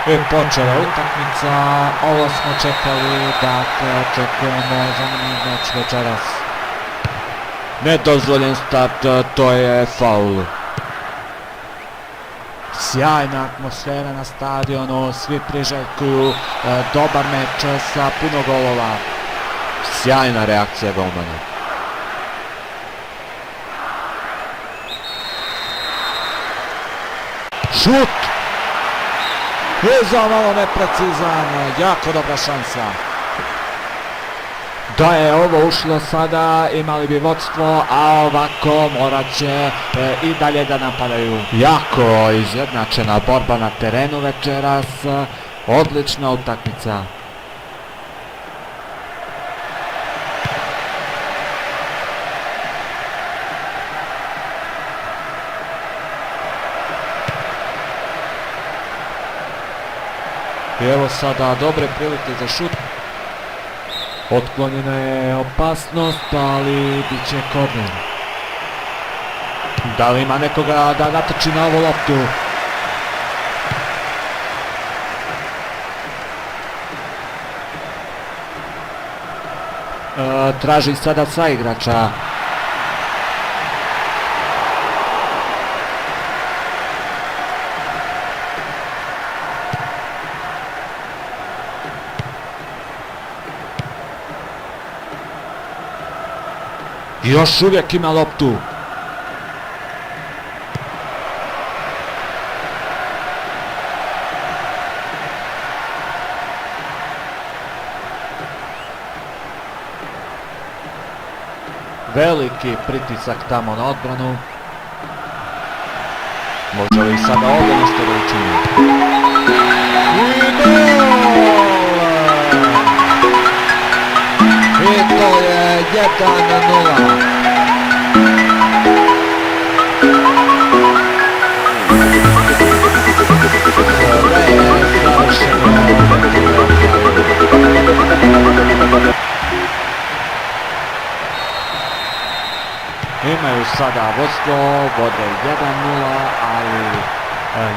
I počela utakmica, ovo smo čekali, dakle očekujemo zanimljiv meč večeras. Nedozvoljen start, to je faul. Sjajna atmosfera na stadionu, svi priželjkuju dobar meč sa puno golova. Sjajna reakcija golmana. Šut! I malo neprecizan, jako dobra šansa. Da je ovo ušlo sada, imali bi vodstvo, a ovako morat će i dalje da napadaju. Jako izjednačena borba na terenu večeras, odlična utakmica. I evo sada dobre prilike za šut. Otklonjena je opasnost, ali bit će korner. Da li ima nekoga da natoči na ovu loptu? Traži sada saigrača. Još uvijek ima loptu. Veliki pritisak tamo na odbranu. Može li sada ovdje nešto da učini? I to je 1:0. Imaju sada vodstvo, vode 1:0, ali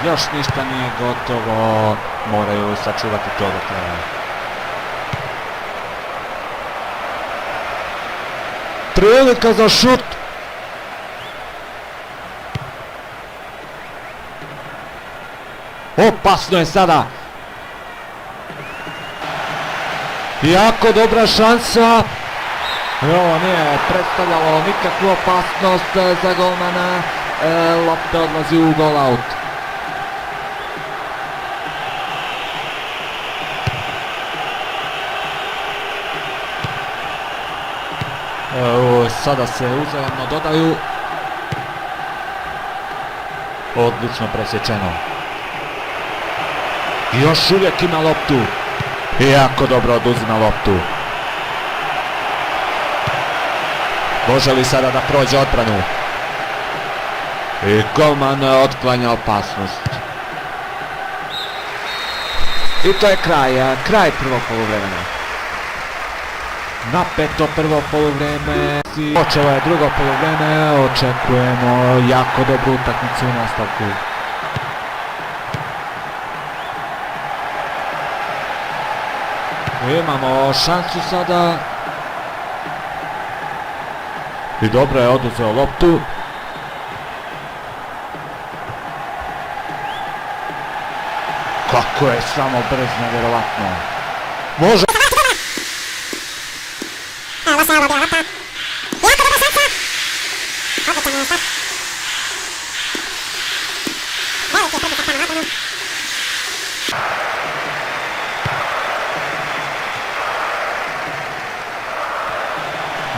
još ništa nije gotovo, moraju sačuvati to do kraja. Prilika za šut. Opasno je sada. Jako dobra šansa. Ovo nije predstavljalo nikakvu opasnost za golmana. Lopta odlazi u gol out. Sada se uzajamno dodaju. Odlično presječeno. Još uvijek ima loptu. Jako dobro oduzima loptu. Može li sada da prođe odbranu? I golman otklanja opasnost. I to je kraj prvog poluvremena. Napeto prvo poluvreme. Počelo je drugo poluvreme, očekujemo jako dobru utakmicu u nastavku. Imamo šansu sada. I dobro je oduzeo loptu. Kako je samo brz, nevjerovatno. Može.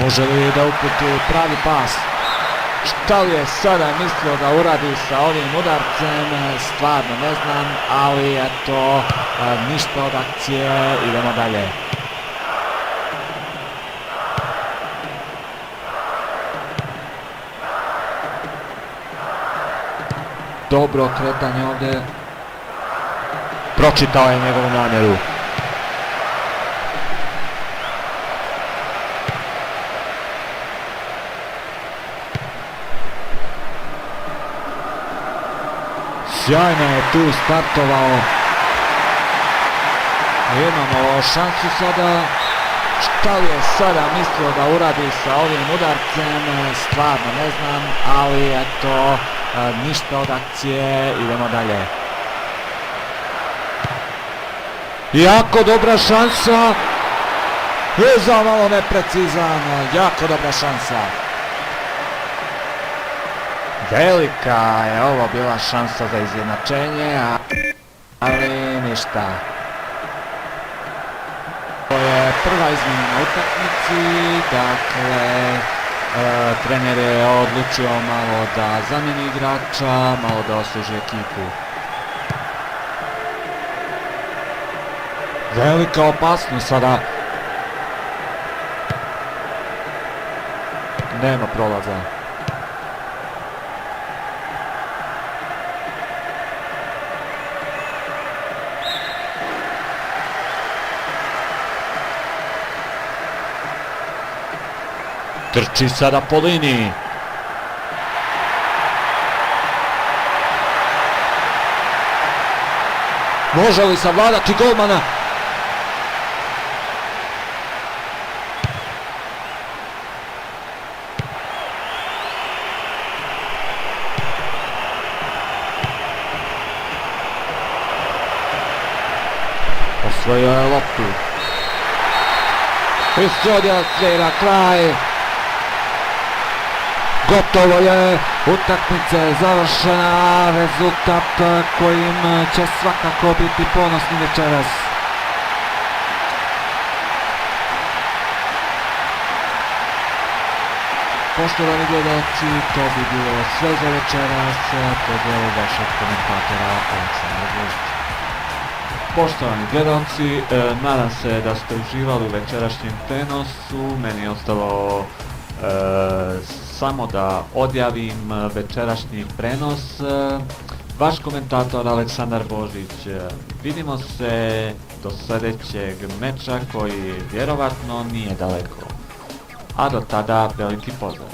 Može li da uputi pravi pas? Šta li je sada mislio da uradi sa ovim udarcem? Stvarno ne znam, ali eto, ništa od akcije, idemo dalje. Dobro kretanje ovdje. Pročitao je njegovu namjeru. Sjajno je tu startovao. Imamo šansu sada. Šta li je sada mislio da uradi sa ovim udarcem, stvarno ne znam, ali eto, ništa od akcije, idemo dalje. Jako dobra šansa, za malo neprecizan, jako dobra šansa. Velika je ovo bila šansa za izjednačenje, ali ništa. To je prva izmjena na utakmici, dakle trener je odlučio malo da zamijeni igrača, malo da osvježi ekipu. Velika opasnost sada. Nema prolaza. Trči sada po liniji. Može li savladati golmana? Osvojio je loptu. Istrodio svira kraj. Gotovo je, utakmica je završena, rezultat kojim će svakako biti ponosni večeras. Poštovani gledalci, to bi bilo sve za večeras, pozdrav vašeg komentatora Aleksandra Božića. Poštovani gledalci, nadam se da ste uživali u večerašnjem prenosu, meni je ostalo samo da odjavim večerašnji prenos. Vaš komentator Aleksandar Božić. Vidimo se do sljedećeg meča koji vjerovatno nije daleko. A do tada veliki pozdrav.